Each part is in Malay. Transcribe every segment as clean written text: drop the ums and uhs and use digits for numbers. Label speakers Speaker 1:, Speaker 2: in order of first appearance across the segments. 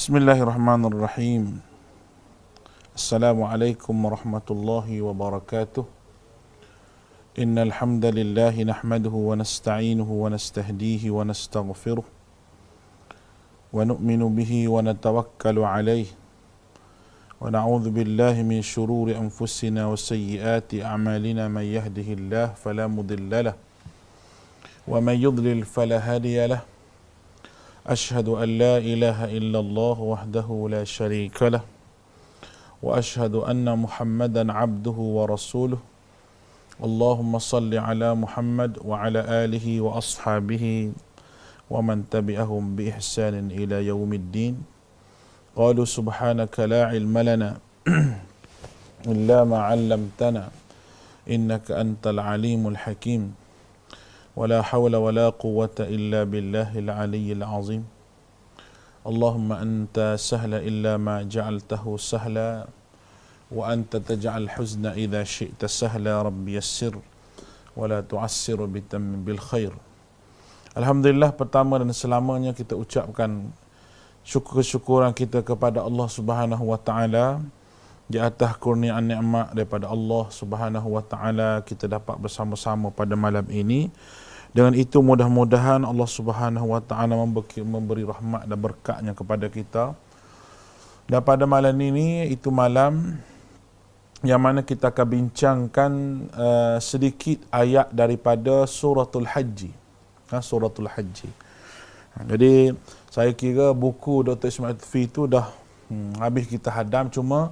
Speaker 1: Bismillahirrahmanirrahim. Assalamualaikum warahmatullahi wabarakatuh. Innal hamdalillah nahmaduhu wa nasta'inuhu wa nastahdihi wa nastaghfiruh wa nu'minu bihi wa natawakkalu alayhi wa na'udzu billahi min shururi anfusina wa sayyiati a'malina man yahdihillahu fala mudilla lahu wa man yudlil fala hadiya lahu. أشهد أن لا إله إلا الله وحده لا شريك له وأشهد أن محمدا عبده ورسوله اللهم صل على محمد وعلى آله وأصحابه ومن تبعهم بإحسان إلى يوم الدين. قالوا سبحانك لا علم لنا إلا ما علمتنا إنك أنت العليم الحكيم. ولا حول ولا قوة إلا بالله العلي العظيم. اللهم أنت سهل إلا ما جعلته سهلا وأنت تجعل الحزن إذا شئت سهلا رب يسر ولا تعسر بتم بالخير. Alhamdulillah, pertama dan selamanya kita ucapkan syukur-syukuran kita kepada Allah Subhanahu wa taala di atas kurniaan nikmat daripada Allah Subhanahu wa taala kita dapat bersama-sama pada malam ini. Dengan itu mudah-mudahan Allah Subhanahu wa taala memberi rahmat dan berkatnya kepada kita. Dan pada malam ini itu malam yang mana kita akan bincangkan sedikit ayat daripada suratul Haji. Suratul Haji. Jadi saya kira buku Dr. Ismail Lutfi itu dah habis kita hadam, cuma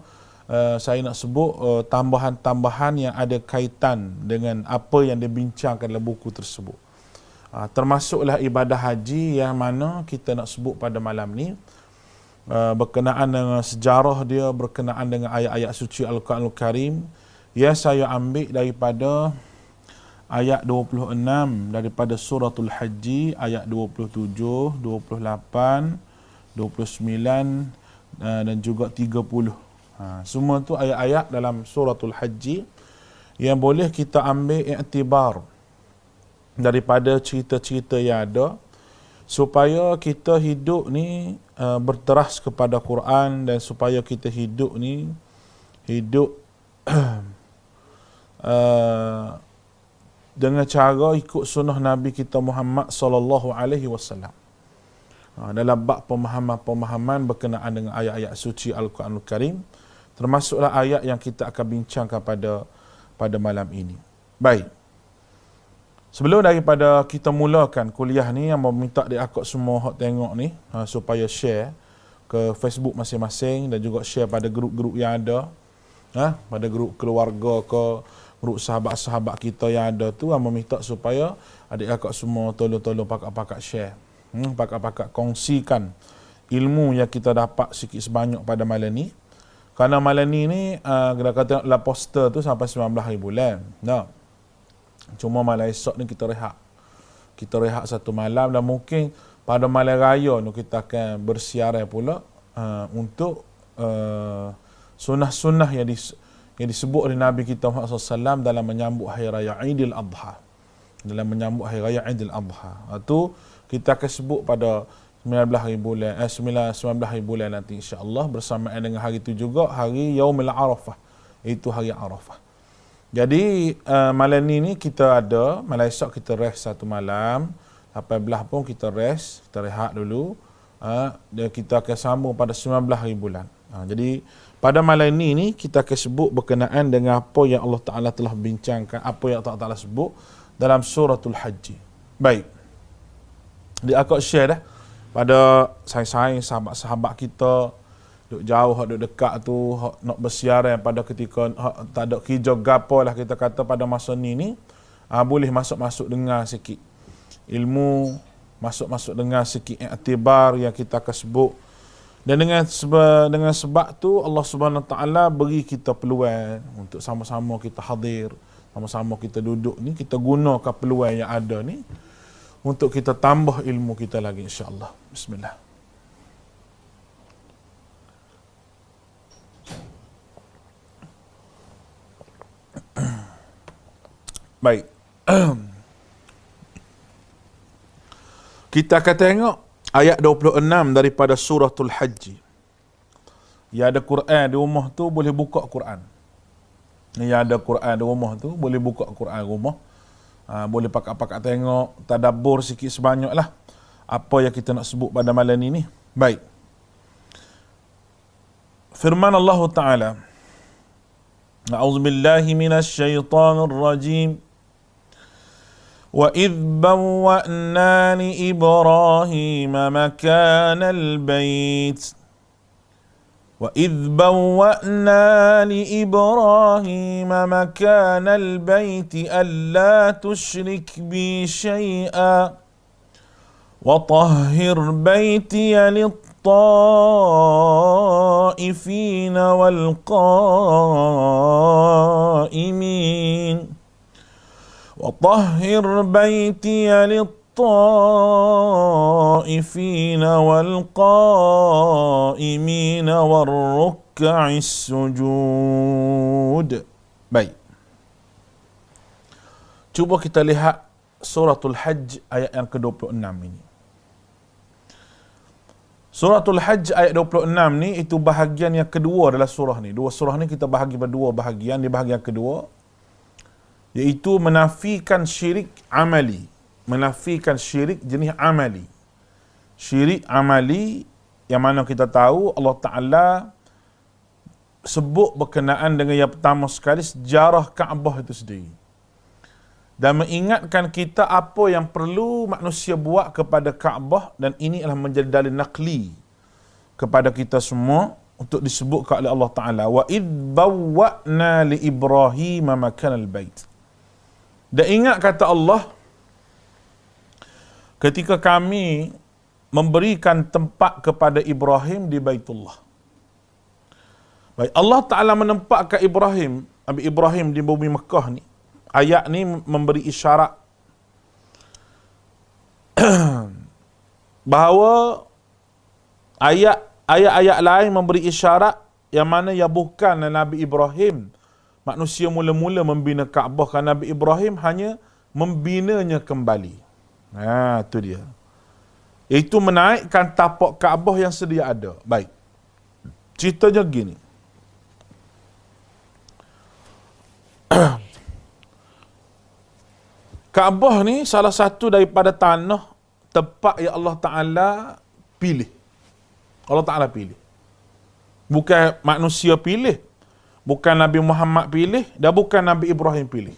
Speaker 1: saya nak sebut tambahan-tambahan yang ada kaitan dengan apa yang dibincangkan dalam buku tersebut. Termasuklah ibadah haji yang mana kita nak sebut pada malam ni, berkenaan dengan sejarah dia, berkenaan dengan ayat-ayat suci Al-Quranul Karim. Ya, saya ambil daripada ayat 26 daripada suratul Haji, ayat 27, 28, 29 dan juga 30. Semua tu ayat-ayat dalam suratul Haji yang boleh kita ambil iktibar daripada cerita-cerita yang ada, supaya kita hidup ni berteras kepada Quran, dan supaya kita hidup ni hidup dengan cara ikut sunnah Nabi kita Muhammad sallallahu alaihi wasallam. Dalam bab pemahaman berkenaan dengan ayat-ayat suci Al-Quranul Karim, termasuklah ayat yang kita akan bincangkan pada malam ini. Baik. Sebelum daripada kita mulakan kuliah ni, yang meminta diakak semua hok tengok ni, supaya share ke Facebook masing-masing dan juga share pada grup-grup yang ada, pada grup keluarga ke grup sahabat-sahabat kita yang ada tu, meminta supaya adik-akak semua tolong-tolong pakak-pakak share, pakak-pakak kongsikan ilmu yang kita dapat sikit sebanyak pada malam ni. Kerana malam ni kita kata lah poster tu sampai 19 hari bulan. Cuma malam esok ni kita rehat. Kita rehat satu malam, dan mungkin pada malam raya ni kita akan bersiaran pula untuk sunnah-sunnah yang disebut oleh Nabi kita Muhammad SAW dalam menyambut Hari Raya Aidil Adha. Dalam menyambut Hari Raya Aidil Adha. Itu kita akan sebut pada 19 hari bulan nanti insya-Allah, bersamaan dengan hari itu juga hari Yaumul Arafah. Itu hari Arafah. Jadi malam ni kita ada, malam esok kita rest satu malam, 18 pun kita rest, kita rehat dulu. Dan kita akan sambung pada 19 hari bulan. Jadi pada malam ni kita akan sebut berkenaan dengan apa yang Allah Ta'ala telah bincangkan, apa yang Allah Ta'ala sebut dalam suratul Haji. Baik. Dia akan share dah pada sayang-sayang sahabat-sahabat kita, duk jauh, duk dekat tu, nak bersiaran pada ketika tak ada kerja gapo lah kita kata pada masa ni, boleh masuk-masuk dengar sikit ilmu, masuk-masuk dengar sikit iktibar yang kita akan sebut. Dan dengan sebab tu Allah Subhanahu Wa Taala beri kita peluang untuk sama-sama kita hadir, sama-sama kita duduk ni, kita gunakan peluang yang ada ni untuk kita tambah ilmu kita lagi insya-Allah. Bismillah. Baik. Kita akan tengok ayat 26 daripada suratul Haji. Yang ada Quran di rumah tu boleh buka Quran. Yang ada Quran di rumah tu boleh buka Quran rumah. Boleh pakat-pakat tengok, tadabbur sikit sebanyak lah apa yang kita nak sebut pada malam ini. Baik. Firman Allah Ta'ala, A'udzubillahi minasyaitanir rajim. وَإِذْ بَوَّأْنَا لِإِبْرَاهِيمَ مَكَانَ الْبَيْتِ وَإِذْ بَوَّأْنَا لِإِبْرَاهِيمَ مَكَانَ الْبَيْتِ أَلَّا تُشْرِكْ بِي شَيْئًا وَطَهِّرْ بَيْتِيَ لِلطَّائِفِينَ وَالْقَائِمِينَ وَطَهِّرْ بَيْتِيَ لِلطَّائِفِينَ وَالْقَائِمِينَ وَالرُّكَّعِ السُّجُودِ. Baik. Cuba kita lihat Suratul Hajj ayat yang ke-26 ini. Suratul Hajj ayat 26 ni itu bahagian yang kedua dalam surah ni. Dua surah ni kita bahagi pada dua bahagian. Di bahagian kedua iaitu menafikan syirik amali. Menafikan syirik jenis amali. Syirik amali yang mana kita tahu Allah Ta'ala sebut berkenaan dengan yang pertama sekali sejarah Kaabah itu sendiri. Dan mengingatkan kita apa yang perlu manusia buat kepada Kaabah, dan ini adalah menjadi dalil naqli kepada kita semua untuk disebutkan oleh Allah Ta'ala. Wa idh bawwa'na li Ibrahim makanal bait. Dan ingat kata Allah, ketika kami memberikan tempat kepada Ibrahim di Baitullah. Baik, Allah Ta'ala menempatkan Nabi Ibrahim di bumi Mekah ni. Ayat ni memberi isyarat bahawa ayat-ayat lain memberi isyarat yang mana yang bukan Nabi Ibrahim manusia mula-mula membina Kaabah, kan Nabi Ibrahim hanya membinanya kembali. Itu dia. Itu menaikkan tapak Kaabah yang sedia ada. Baik. Ceritanya gini. Kaabah ni salah satu daripada tanah tempat yang Allah Ta'ala pilih. Allah Ta'ala pilih. Bukan manusia pilih. Bukan Nabi Muhammad pilih. Dan bukan Nabi Ibrahim pilih.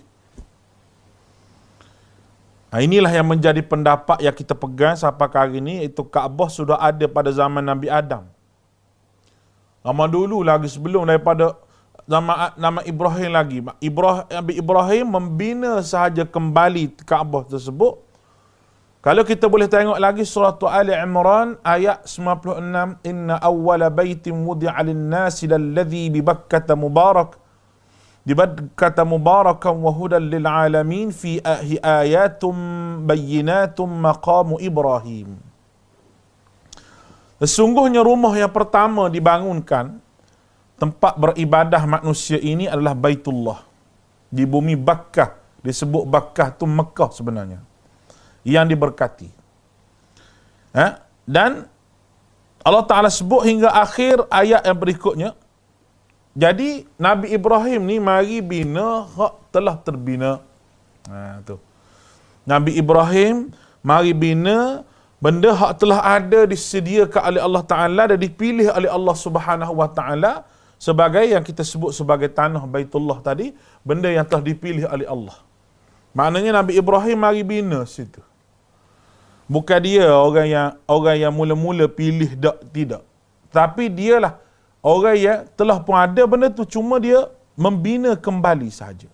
Speaker 1: Inilah yang menjadi pendapat yang kita pegang sampai hari ini. Itu Kaabah sudah ada pada zaman Nabi Adam. Lama dulu lagi sebelum daripada nama Ibrahim lagi. Nabi Ibrahim membina sahaja kembali Kaabah tersebut. Kalau kita boleh tengok lagi surah Ali Imran ayat 96, inna awwala baitin wudi'a lin-nasi lalladzi bi Bakkah mubarakan wa hudan lil alamin fi ayatum bayyinatum maqamu Ibrahim. Sesungguhnya rumah yang pertama dibangunkan, tempat beribadah manusia ini adalah Baitullah. Di bumi Bakkah. Disebut Bakkah tu Mekah sebenarnya. Yang diberkati. Dan Allah Ta'ala sebut hingga akhir ayat yang berikutnya. Jadi Nabi Ibrahim ni mari bina hak telah terbina. Tu. Nabi Ibrahim mari bina benda hak telah ada disediakan oleh Allah Ta'ala dan dipilih oleh Allah Subhanahu Wa Ta'ala sebagai yang kita sebut sebagai tanah Baitullah tadi, benda yang telah dipilih oleh Allah. Maknanya Nabi Ibrahim mari bina situ. Bukan dia orang yang mula-mula pilih tidak. Tapi dialah orang yang telah pun ada benda tu, cuma dia membina kembali sahaja.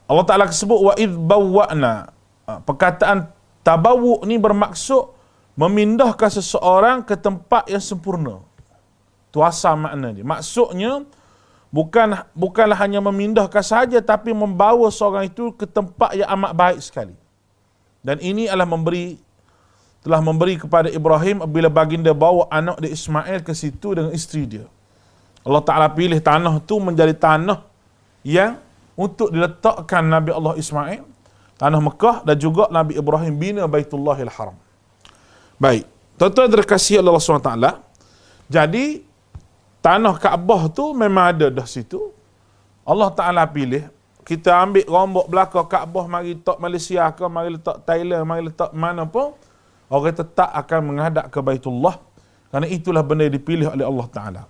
Speaker 1: Allah Ta'ala sebut wa idh bawwa'na. Perkataan tabawuk ni bermaksud memindahkan seseorang ke tempat yang sempurna. Tu asal makna dia. Maksudnya bukanlah hanya memindahkan saja, tapi membawa seorang itu ke tempat yang amat baik sekali. Dan ini adalah telah memberi kepada Ibrahim apabila baginda bawa anak dia Ismail ke situ dengan isteri dia. Allah Ta'ala pilih tanah tu menjadi tanah yang untuk diletakkan Nabi Allah Ismail, tanah Mekah, dan juga Nabi Ibrahim bina Baitullahil Haram. Baik. Tuan-tuan terkasihi Allah SWT, Jadi tanah Kaabah tu memang ada dah situ. Allah Ta'ala pilih. Kita ambil rombok belakang Kaabah, mari letak Malaysia ke, mari letak Thailand, mari letak mana pun, orang tetap akan menghadap ke Baitullah. Kerana itulah benda yang dipilih oleh Allah Ta'ala.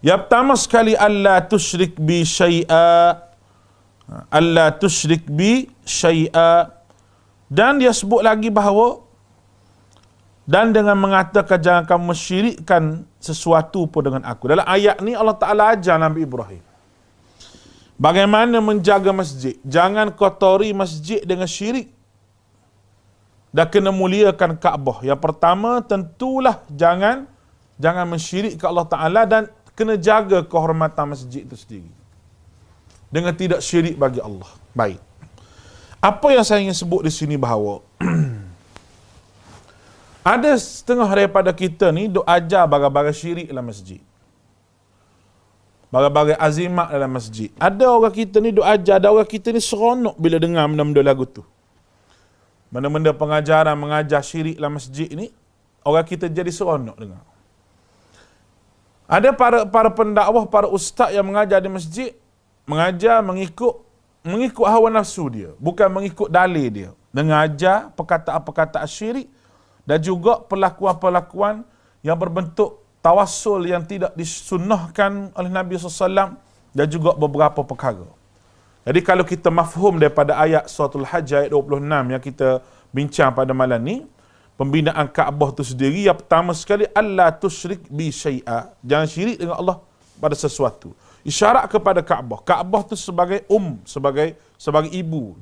Speaker 1: Yang pertama sekali, alla tusyrik bi syai'a. Alla tusyrik bi syai'a. Dan dia sebut lagi bahawa, dan dengan mengatakan jangan kamu mensyirikkan sesuatu pun dengan aku. Dalam ayat ni Allah Ta'ala ajar Nabi Ibrahim bagaimana menjaga masjid. Jangan kotori masjid dengan syirik. Dan kena muliakan Kaabah. Yang pertama tentulah jangan mensyirikkan Allah Ta'ala, dan kena jaga kehormatan masjid itu sendiri dengan tidak syirik bagi Allah. Baik. Apa yang saya ingin sebut di sini bahawa ada setengah daripada kita ni duk ajar bagai-bagai syirik dalam masjid. Bagai-bagai azimat dalam masjid. Ada orang kita ni duk ajar, ada orang kita ni seronok bila dengar benda-benda lagu tu. Benda-benda pengajaran mengajar syirik dalam masjid ni, orang kita jadi seronok dengar. Ada para pendakwah, para ustaz yang mengajar di masjid, mengajar mengikut hawa nafsu dia, bukan mengikut dalil dia. Mengajar perkataan-perkataan syirik dan juga perlakuan-perlakuan yang berbentuk tawassul yang tidak disunnahkan oleh Nabi SAW, dan juga beberapa perkara. Jadi kalau kita mafhum daripada ayat Suratul Hajj ayat 26 yang kita bincang pada malam ni, pembinaan Kaabah itu sendiri, yang pertama sekali, alla tusyrik bi syai'a. Jangan syirik dengan Allah pada sesuatu. Isyarat kepada Kaabah. Kaabah itu sebagai sebagai ibu.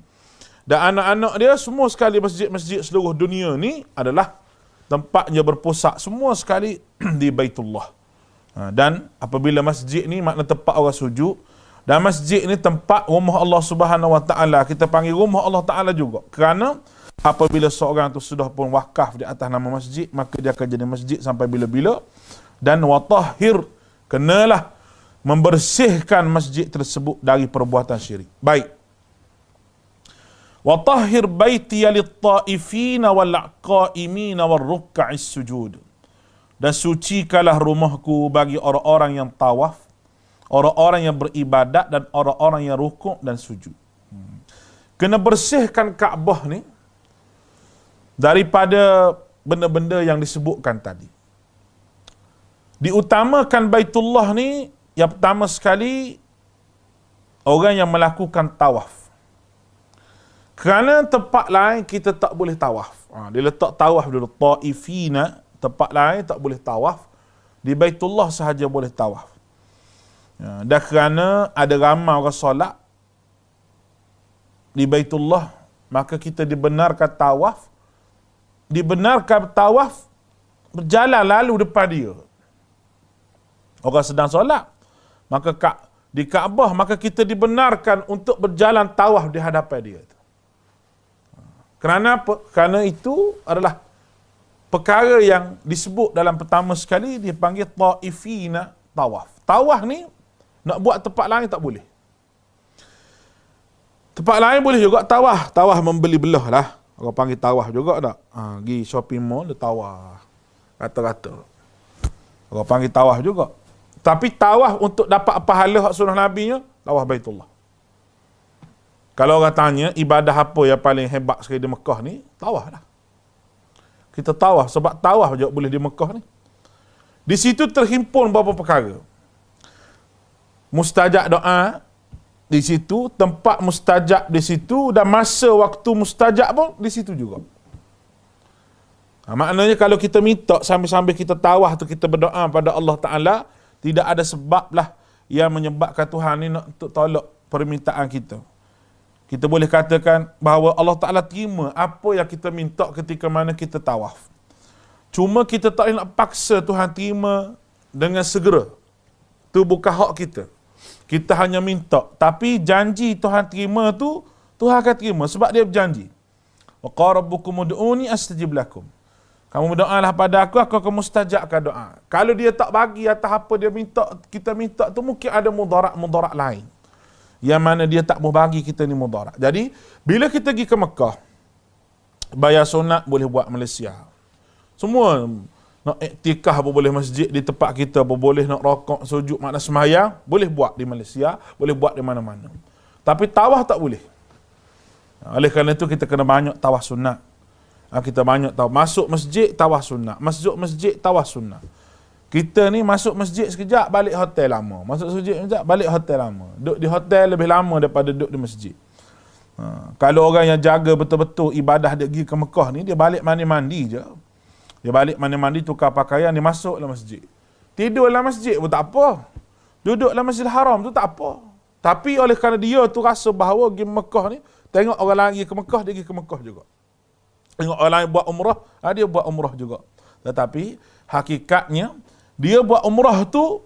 Speaker 1: Dan anak-anak dia semua sekali, masjid-masjid seluruh dunia ni adalah tempatnya berpusat semua sekali di Baitullah. Dan apabila masjid ni makna tempat orang sujud, dan masjid ni tempat rumah Allah Subhanahu Wa Taala. Kita panggil rumah Allah Taala juga. Kerana apabila seorang tu sudah pun wakaf di atas nama masjid, maka dia akan jadi masjid sampai bila-bila. Dan watahhir, kenalah membersihkan masjid tersebut dari perbuatan syirik. Baik. Watahhir baitiya lit-ta'ifina wal-qa'imina war-ruk'is sujud. Dan sucikalah rumahku bagi orang-orang yang tawaf, orang-orang yang beribadat, dan orang-orang yang rukuk dan sujud. Kena bersihkan Kaabah ni daripada benda-benda yang disebutkan tadi. Diutamakan Baitullah ni, yang pertama sekali, orang yang melakukan tawaf. Kerana tempat lain kita tak boleh tawaf. Dia letak tawaf dulu. Ta'ifina, tempat lain tak boleh tawaf. Di Baitullah sahaja boleh tawaf. Dan kerana ada ramai orang solat di Baitullah, maka kita dibenarkan tawaf berjalan lalu depan dia. Orang sedang solat, maka di Kaabah, maka kita dibenarkan untuk berjalan tawaf di hadapan dia. Kerana apa? Kerana itu adalah perkara yang disebut dalam pertama sekali, dipanggil ta'ifina tawaf. Tawaf ni nak buat tempat lain tak boleh. Tempat lain boleh juga tawaf. Tawaf membeli belah lah. Orang panggil tawaf juga tak? Pergi shopping mall, dia tawaf. Rata-rata. Orang panggil tawaf juga. Tapi tawaf untuk dapat pahala hak sunnah Nabi-nya, tawaf Baitullah. Kalau orang tanya, ibadah apa yang paling hebat sekali di Mekah ni? Tawaf lah. Kita tawaf, sebab tawaf je boleh di Mekah ni. Di situ terhimpun beberapa perkara. Mustajab doa di situ, tempat mustajab di situ, dan masa waktu mustajab pun di situ juga. Maknanya kalau kita minta sambil-sambil kita tawaf tu, kita berdoa pada Allah Ta'ala, tidak ada sebab lah yang menyebabkan Tuhan ni nak tolak permintaan kita. Kita boleh katakan bahawa Allah Ta'ala terima apa yang kita minta ketika mana kita tawaf. Cuma kita tak nak paksa Tuhan terima dengan segera. Itu bukan hak kita. Kita hanya minta. Tapi janji Tuhan terima tu, Tuhan akan terima sebab dia berjanji. Wa qala rabbukum ud'uni astajib lakum. Kamu berdoalah pada aku akan mustajabkan doa. Kalau dia tak bagi atas apa dia minta, kita minta tu mungkin ada mudarat lain. Yang mana dia tak mau bagi kita ni mudarat. Jadi, bila kita pergi ke Mekah, bayar sunat boleh buat Malaysia. Semua Nak iktikaf pun boleh masjid di tempat kita pun boleh, nak rokok, sujud, makna semayang, boleh buat di Malaysia, boleh buat di mana-mana. Tapi tawaf tak boleh. Oleh kerana itu kita kena banyak tawaf sunat. Kita banyak tawaf. Masuk masjid, tawaf sunat. Masuk masjid, tawaf sunat. Kita ni masuk masjid sekejap, balik hotel lama. Masuk masjid sekejap, balik hotel lama. Duduk di hotel lebih lama daripada duduk di masjid. Kalau orang yang jaga betul-betul ibadah dia pergi ke Mekah ni, dia balik mandi-mandi je. Dia balik mandi-mandi, tukar pakaian, dia masuklah masjid. Tidur dalam masjid pun tak apa. Duduk dalam Masjidil Haram tu tak apa. Tapi oleh kerana dia tu rasa bahawa pergi Mekah ni, tengok orang lain pergi ke Mekah, dia pergi ke Mekah juga. Tengok orang lain buat umrah, dia buat umrah juga. Tetapi hakikatnya, dia buat umrah tu,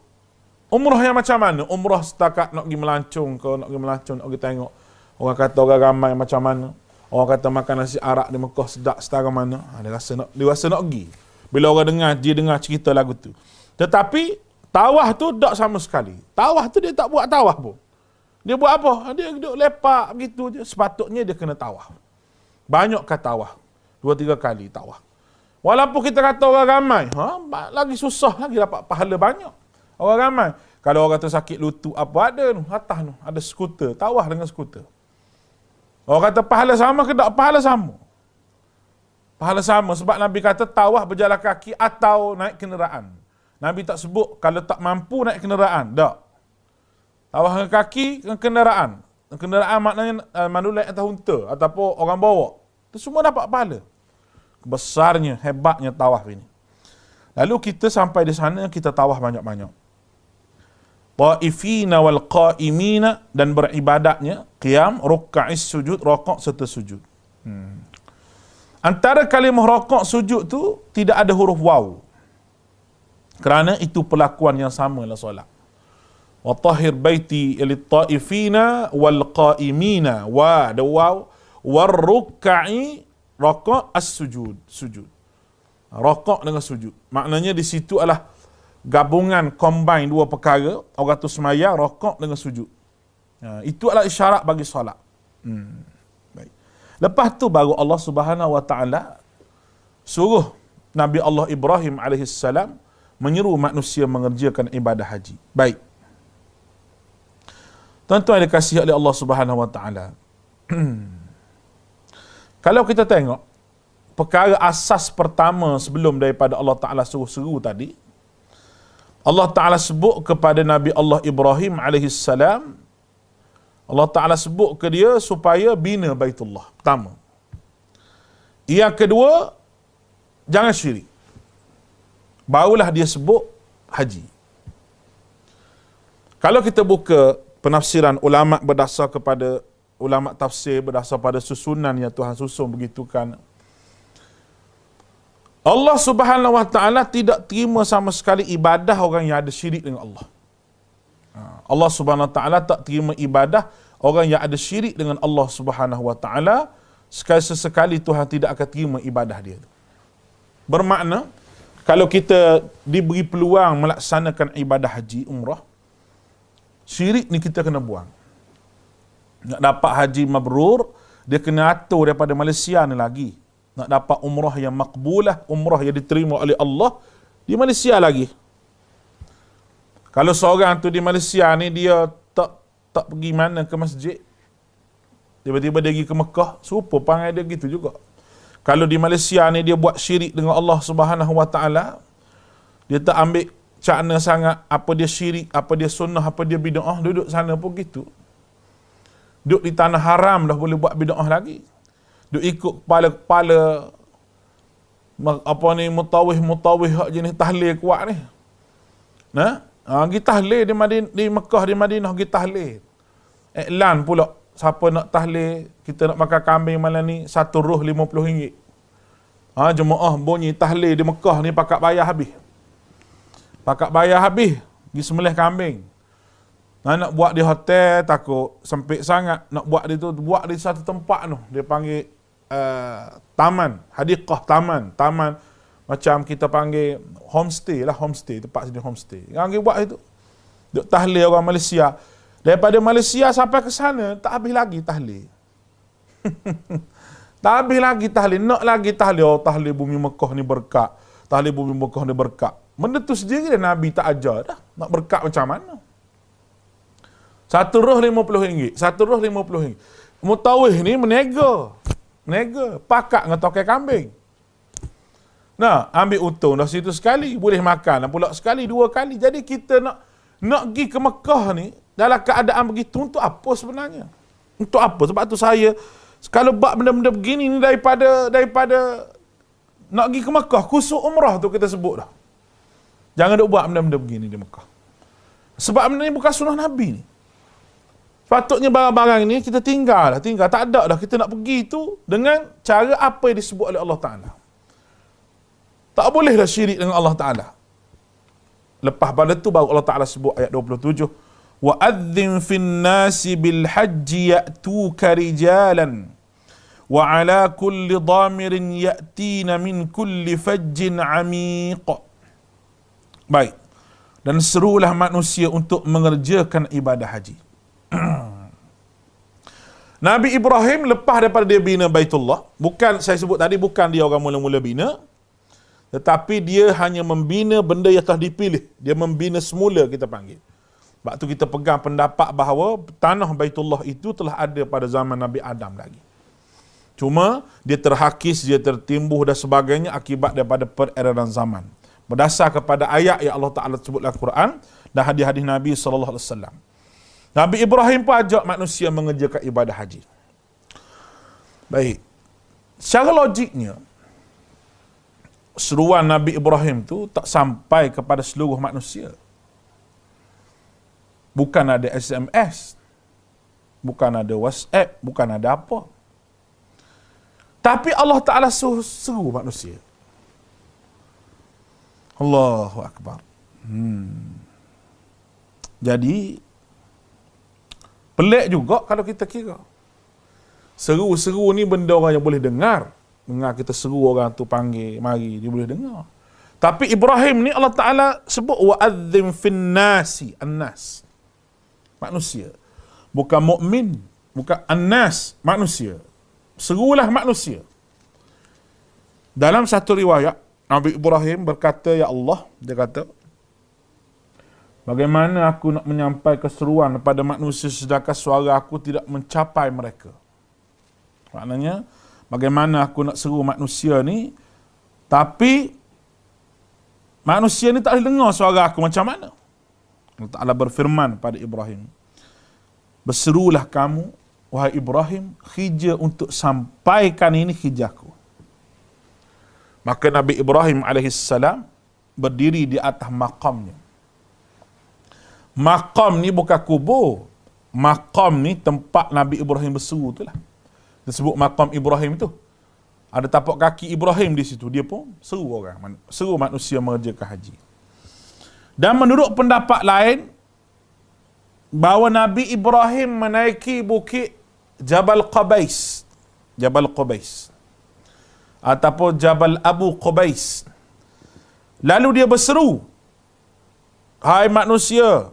Speaker 1: umrah yang macam mana? Umrah setakat nak pergi melancong ke, nak pergi melancong, nak pergi tengok. Orang kata orang ramai macam mana. Orang kata makan nasi arak di Mekah sedap setara mana. Dia rasa nak pergi. Bila orang dia dengar cerita lagu tu. Tetapi tawaf tu tak sama sekali. Tawaf tu dia tak buat tawaf pun. Dia buat apa? Dia duduk lepak begitu je. Sepatutnya dia kena tawaf. Banyakkah tawaf? 2-3 kali tawaf. Walaupun kita kata orang ramai, lagi susah lagi dapat pahala banyak. Orang ramai. Kalau orang tersakit lutut apa ada tu, atas tu ada skuter, tawaf dengan skuter. Orang kata pahala sama ke tak? Pahala sama. Pahala sama sebab Nabi kata tawaf berjalan kaki atau naik kenderaan. Nabi tak sebut kalau tak mampu naik kenderaan. Tak. Tawaf dengan kaki dengan kenderaan. Kenderaan maknanya manusia atas unta ataupun orang bawa. Itu semua dapat pahala. Besarnya, hebatnya tawaf ini. Lalu kita sampai di sana, kita tawaf banyak-banyak. Ta'ifina wal qa'imina, dan beribadatnya qiyam, ruka'is sujud, rokok serta sujud. Antara kalimah rokok sujud tu tidak ada huruf waw. Kerana itu perlakuan yang sama lah solat. Wa tahhir baiti lit ta'ifina wal qa'imina, wa ada waw, war ruk'i rokok as-sujud, sujud. Rokok dengan sujud. Maknanya di situ adalah gabungan, combine dua perkara. Orang tu semayang, rokok dengan sujud. Itu adalah isyarat bagi solat. Baik. Lepas tu baru Allah Subhanahu Wa Taala suruh Nabi Allah Ibrahim alaihissalam menyeru manusia mengerjakan ibadah haji. Baik. Tuan-tuan yang dikasihi oleh Allah Subhanahu Wa Taala. Kalau kita tengok perkara asas pertama sebelum daripada Allah Taala suruh seru tadi, Allah Ta'ala sebut kepada Nabi Allah Ibrahim alaihissalam, Allah Ta'ala sebut ke dia supaya bina Baitullah. Pertama. Yang kedua, jangan syirik. Barulah dia sebut haji. Kalau kita buka penafsiran ulama' berdasar kepada ulama' tafsir, berdasar pada susunan yang Tuhan susun begitu kan, Allah Subhanahu Wa Taala tidak terima sama sekali ibadah orang yang ada syirik dengan Allah. Allah Subhanahu Wa Taala tak terima ibadah orang yang ada syirik dengan Allah Subhanahu Wa Taala. Sekali-sekali Tuhan tidak akan terima ibadah dia. Bermakna kalau kita diberi peluang melaksanakan ibadah haji umrah, syirik ni kita kena buang. Nak dapat haji mabrur, dia kena atur daripada Malaysia ni lagi. Nak dapat umrah yang makbulah, umrah yang diterima oleh Allah di Malaysia lagi. Kalau seorang tu di Malaysia ni dia tak pergi mana ke masjid, tiba-tiba dia pergi ke Mekah, serupa perangai dia gitu juga. Kalau di Malaysia ni dia buat syirik dengan Allah Subhanahu Wa Taala, dia tak ambil cakna sangat apa dia syirik, apa dia sunnah, apa dia bid'ah, duduk sana pun gitu. Duduk di tanah haram dah boleh buat bid'ah lagi. Duk ikut kepala-kepala apa ni mutawih hak jenis tahlil kuat ni. Pergi tahlil di Mekah, di Madinah pergi tahlil. Iklan pula siapa nak tahlil, kita nak makan kambing malam ni 1 ruh RM50. Jemaah bunyi tahlil di Mekah ni pakat bayar habis. Pakat bayar habis pergi sembelih kambing. Nak buat di hotel takut sempit sangat. Nak buat di tu, buat di satu tempat tu. Dia panggil taman, hadiqah taman macam kita panggil homestay, tempat sini homestay. Yang kita buat itu. Duk tahlil orang Malaysia. Daripada Malaysia sampai ke sana tak habis lagi tahlil. Tak habis lagi tahlil, nak lagi tahlil. Tahlil bumi Mekah ni berkat. tahlil bulan Mekah ni berkat. Benda tu sendiri dah Nabi tak ajar dah. Nak berkat macam mana? Satu roh RM50. Satu roh RM50. Mutawih ni menega. Pakat dengan tokai kambing. Nah, ambil untung dah situ sekali. Boleh makan pula sekali, 2 kali. Jadi kita nak pergi ke Mekah ni, dalam keadaan begitu, untuk apa sebenarnya? Untuk apa? Sebab tu saya, kalau buat benda-benda begini ni daripada nak pergi ke Mekah, khusus umrah tu kita sebut dah. Jangan duk buat benda-benda begini di Mekah. Sebab benda ni bukan sunnah Nabi ni. Patutnya barang-barang ni kita tinggal. Tak ada dah kita nak pergi tu dengan cara apa yang disebut oleh Allah Ta'ala. Tak boleh dah syirik dengan Allah Ta'ala. Lepas pada tu baru Allah Ta'ala sebut ayat 27. وَأَذِّنْ فِي النَّاسِ بِالْحَجِّ يَأْتُوكَ رِجَالًا وَعَلَى كُلِّ ضَامِرٍ يَأْتِينَ مِنْ كُلِّ فَجٍّ عَمِيقٍ. Baik. Dan serulah manusia untuk mengerjakan ibadah haji. Nabi Ibrahim lepas daripada dia bina Baitullah, bukan saya sebut tadi, bukan dia orang mula-mula bina, tetapi dia hanya membina benda yang telah dipilih. Dia membina semula, kita panggil. Sebab tu kita pegang pendapat bahawa tanah Baitullah itu telah ada pada zaman Nabi Adam lagi. Cuma dia terhakis, dia tertimbuh dan sebagainya akibat daripada peredaran zaman. Berdasar kepada ayat yang Allah Ta'ala sebut dalam Quran dan hadis-hadis Nabi SAW. Nabi Ibrahim pun ajak manusia mengerjakan ibadah haji. Baik. Secara logiknya, seruan Nabi Ibrahim tu tak sampai kepada seluruh manusia. Bukan ada SMS, bukan ada WhatsApp, bukan ada apa. Tapi Allah Ta'ala seru manusia. Allahu Akbar. Jadi, pelik juga kalau kita kira. Seru-seru ni benda orang yang boleh dengar. Dengar kita seru orang tu panggil, mari, dia boleh dengar. Tapi Ibrahim ni Allah Ta'ala sebut wa'adzim finnasi, an-nas. Manusia. Bukan mukmin, bukan an-nas, manusia. Serulah manusia. Dalam satu riwayat, Nabi Ibrahim berkata, ya Allah, dia kata, bagaimana aku nak menyampaikan seruan kepada manusia sedangkan suara aku tidak mencapai mereka? Maknanya, bagaimana aku nak seru manusia ni, tapi manusia ni tak boleh dengar suara aku macam mana? Allah Ta'ala berfirman pada Ibrahim, berserulah kamu, wahai Ibrahim, hija untuk sampaikan ini hijaku. Maka Nabi Ibrahim AS berdiri di atas maqamnya. Maqam ni bukan kubur. Maqam ni tempat Nabi Ibrahim berseru tu lah. Disebut maqam Ibrahim tu. Ada tapak kaki Ibrahim di situ. Dia pun seru orang. Seru manusia mengerjakan haji. Dan menurut pendapat lain, bahawa Nabi Ibrahim menaiki bukit Jabal Qubais. Jabal Qubais. Ataupun Jabal Abu Qubais. Lalu dia berseru, hai manusia,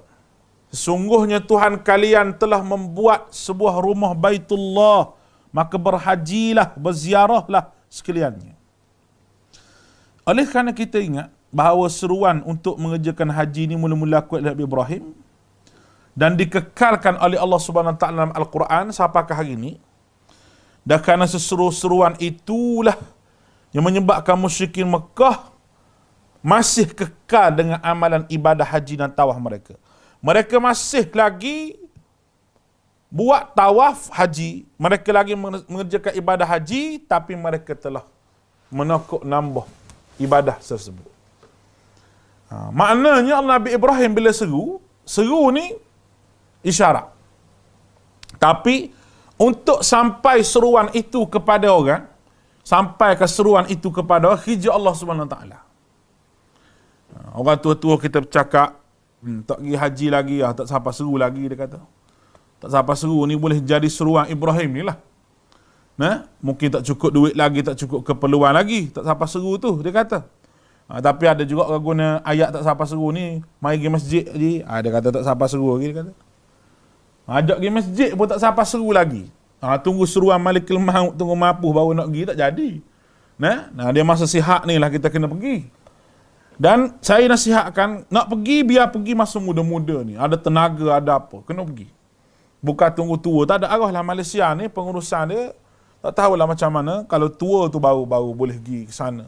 Speaker 1: sesungguhnya Tuhan kalian telah membuat sebuah rumah Baitullah, maka berhajilah, berziarahlah sekaliannya. Oleh kerana kita ingat bahawa seruan untuk mengerjakan haji ini mula-mula kuat oleh Nabi Ibrahim dan dikekalkan oleh Allah Subhanahu Wa Taala dalam Al-Quran sampaikan hari ini, dan kerana seseru-seruan itulah yang menyebabkan musyrikin Mekah masih kekal dengan amalan ibadah haji dan tawaf mereka. Mereka masih lagi buat tawaf haji, mereka lagi mengerjakan ibadah haji, tapi mereka telah menokok nambah ibadah tersebut. Maknanya Nabi Ibrahim bila seru ni isyarat. Tapi untuk sampai seruan itu kepada orang, sampai ke seruan itu kepada orang, hija Allah Subhanahu Wa Taala. Orang tua-tua kita bercakap, tak pergi haji lagi, tak siapa seru lagi, dia kata. Tak siapa seru ni boleh jadi seruan Ibrahim ni lah. Nah, mungkin tak cukup duit lagi, tak cukup keperluan lagi, tak siapa seru tu, dia kata. Tapi ada juga orang guna ayat tak siapa seru ni, mari pergi masjid je. Dia kata tak siapa seru lagi, dia kata. Ajak pergi masjid pun tak siapa seru lagi. Tunggu seruan Malikul Maut, tunggu mampu baru nak pergi, tak jadi. Nah, dia masa sihat ni lah kita kena pergi. Dan saya nasihatkan, nak pergi, biar pergi masa muda-muda ni. Ada tenaga, ada apa. Kena pergi. Bukan tunggu tua. Tak ada arah lah Malaysia ni, pengurusan dia, tak tahulah macam mana. Kalau tua tu baru boleh pergi ke sana.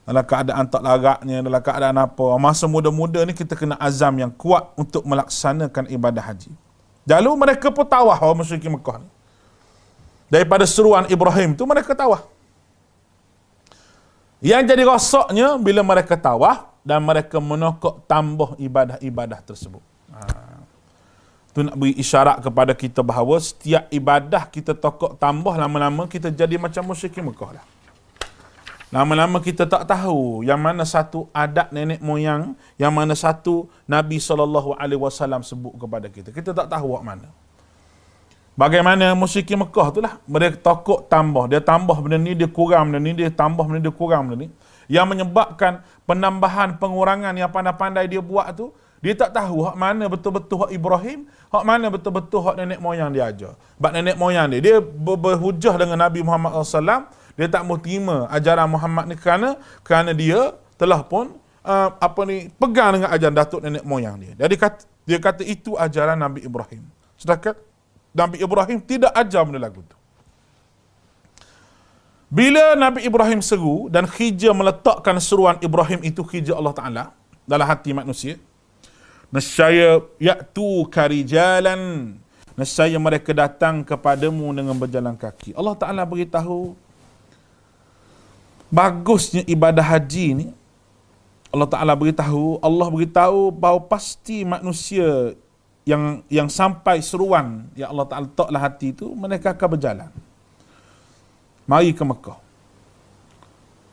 Speaker 1: Dalam keadaan tak laratnya, dalam keadaan apa. Masa muda-muda ni kita kena azam yang kuat untuk melaksanakan ibadah haji. Lalu mereka pun tawah orang musyrikin Mekah ni. Daripada seruan Ibrahim tu mereka tawah. Yang jadi rosaknya bila mereka tawah dan mereka menokok tambah ibadah-ibadah tersebut. Tu nak beri isyarat kepada kita bahawa setiap ibadah kita tokok tambah, lama-lama kita jadi macam musyrikin Mekah lah. Lama-lama kita tak tahu yang mana satu adat nenek moyang, yang mana satu Nabi SAW sebut kepada kita. Kita tak tahu wak mana. Bagaimana musyrikin Mekah tu lah. Mereka tokok tambah. Dia tambah benda ni, dia kurang benda ni, dia tambah benda ni, dia kurang benda ni. Yang menyebabkan penambahan, pengurangan yang pandai-pandai dia buat tu, dia tak tahu hak mana betul-betul hak Ibrahim, hak mana betul-betul hak nenek moyang dia ajar. Sebab nenek moyang dia berhujah dengan Nabi Muhammad SAW, dia tak mahu terima ajaran Muhammad ni kerana dia telah pun pegang dengan ajaran datuk nenek moyang dia. Jadi dia kata itu ajaran Nabi Ibrahim. Sedangkan Nabi Ibrahim tidak ajar benda lagu tu. Bila Nabi Ibrahim seru dan khija meletakkan seruan Ibrahim itu khija Allah Ta'ala dalam hati manusia, nescaya ya'tu karijalan, nescaya mereka datang kepadamu dengan berjalan kaki. Allah Ta'ala beritahu bagusnya ibadah haji ni. Allah Ta'ala beritahu bahawa pasti manusia yang sampai seruan yang Allah Ta'ala letaklah hati itu, mereka akan berjalan mari ke Mekah.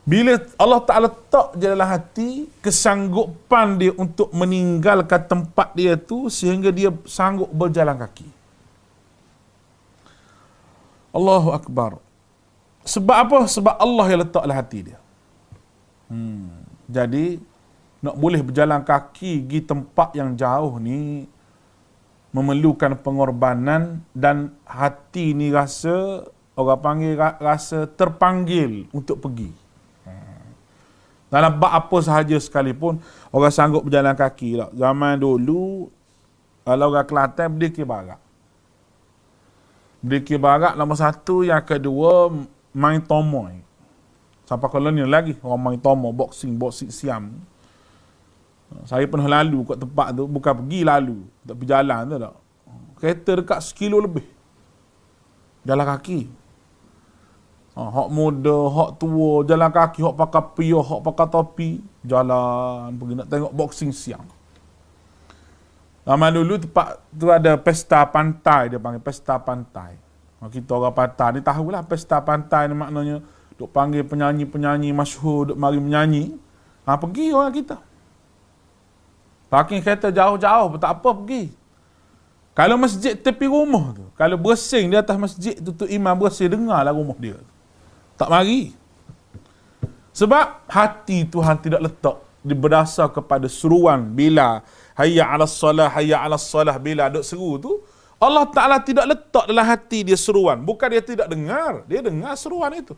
Speaker 1: Bila Allah Ta'ala letak je dalam hati kesanggupan dia untuk meninggalkan tempat dia tu sehingga dia sanggup berjalan kaki. Allahu Akbar. Sebab apa? Sebab Allah yang letaklah hati dia. Jadi nak boleh berjalan kaki pergi tempat yang jauh ni memerlukan pengorbanan, dan hati ni rasa, orang panggil rasa terpanggil untuk pergi. Dalam bab apa sahaja sekalipun, orang sanggup berjalan kaki tak. Zaman dulu, kalau orang Kelantan berdikir barak. Berdikir barak nombor satu, yang kedua main tomoy. Sampai kolonial lagi, orang main tomoy, boxing siam. Saya pernah lalu kat tempat tu, bukan pergi lalu, tak pergi jalan tu tak. Kereta dekat 1 kilo lebih. Jalan kaki. Hak muda, hak tua, jalan kaki, hak pakai piyah, hak pakai topi, jalan pergi nak tengok boxing siang. Zaman dulu tempat tu ada pesta pantai, dia panggil pesta pantai. Kita orang pantai ni tahulah pesta pantai ni maknanya duk panggil penyanyi-penyanyi masyhur duk mari menyanyi. Pergi orang kita. Parking kereta jauh-jauh pun tak apa pergi. Kalau masjid tepi rumah tu, kalau bersing di atas masjid tu imam bersing, dengarlah rumah dia. Tak mari. Sebab hati Tuhan tidak letak berdasar kepada seruan. Bila hayya 'alas salah, hayya 'alas salah, bila duk seru tu, Allah Ta'ala tidak letak dalam hati dia seruan. Bukan dia tidak dengar, dia dengar seruan itu.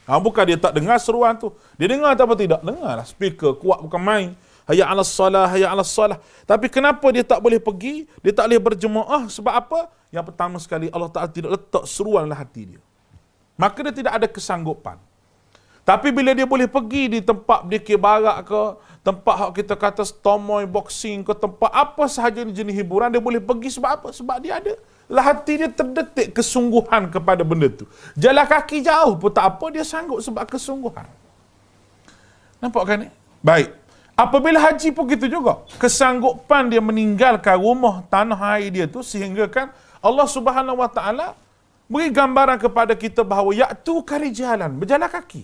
Speaker 1: Bukan dia tak dengar seruan tu. Dia dengar atau tidak? Dengar lah. Speaker kuat bukan main. Hayya 'alas salah, hayya 'alas salah. Tapi kenapa dia tak boleh pergi? Dia tak boleh berjemaah. Sebab apa? Yang pertama sekali, Allah Ta'ala tidak letak seruan dalam hati dia. Maka dia tidak ada kesanggupan. Tapi bila dia boleh pergi di tempat berdikir barak ke, tempat hak kita kata stomoy, boxing ke, tempat apa sahaja jenis hiburan, dia boleh pergi sebab apa? Sebab dia ada lah hati dia terdetik kesungguhan kepada benda tu. Jalan kaki jauh pun tak apa, dia sanggup sebab kesungguhan. Nampak kan ni? Baik. Apabila haji pun gitu juga. Kesanggupan dia meninggalkan rumah tanah air dia tu sehingga kan Allah Subhanahu Wa Ta'ala beri gambaran kepada kita bahawa ya'tu karijalan, berjalan kaki.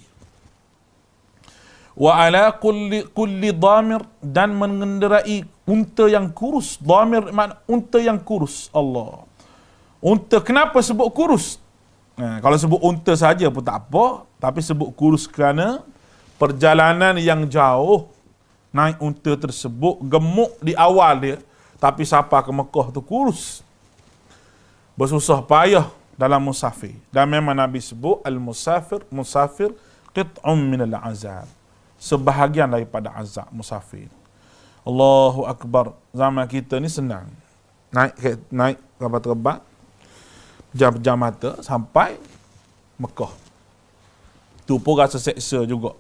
Speaker 1: Wa ala kulli dhamir, dan mengendarai unta yang kurus. Dhamir makna unta yang kurus. Allah. Unta, kenapa sebut kurus? Kalau sebut unta saja pun tak apa, tapi sebut kurus kerana perjalanan yang jauh. Naik unta tersebut gemuk di awal dia, tapi sampai ke Mekah tu kurus. Bersusah payah dalam musafir. Dan memang Nabi sebut al-musafir qit'un minal azab. sebahagian daripada azab musafir. Allahu Akbar. Zaman kita ni senang. Naik kapal terbang, jam-jam mata sampai Mekah. Tu pun rasa seksa juga.